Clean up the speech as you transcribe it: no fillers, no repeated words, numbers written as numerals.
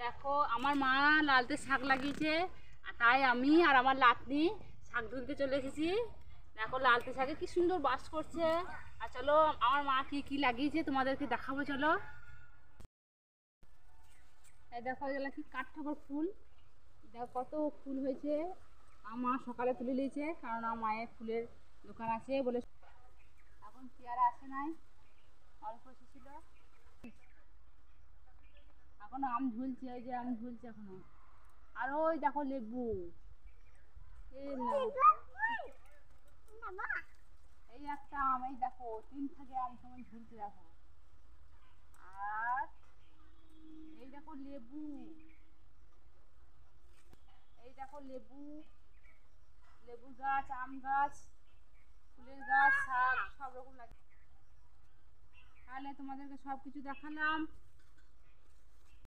দেখো আমার মা লালতে শাক লাগিয়েছে, আর তাই আমি আর আমার নাতনি শাক তুলতে চলে এসেছি। দেখো লালতে শাকে কি সুন্দর বাস করছে। আর চলো আমার মা কি কি লাগিয়েছে তোমাদেরকে দেখাবো, চলো। এই দেখো এগুলো কি কাঠঠোকর ফুল, দেখো কত ফুল হয়েছে। আমার মা সকালে তুলে নিয়েছে, কারণ আমার মায়ের ফুলের দোকান আছে বলে। এখন পেয়ারা আসে নাই, অল্প এসেছিল। এখনো আম ঝুলছে, ওই যে আম ঝুলছে এখনো। আর ওই দেখো লেবু, এই না, এই একটা আম, এই দেখো তিন থেকে আম কেমন ঝুলছে দেখো। আর এই দেখো লেবু, এই দেখো লেবু, লেবুর গাছ, আম গাছ, ফুলের গাছ, শাক সব রকম লাগে। তাহলে তোমাদেরকে সব কিছু দেখালাম।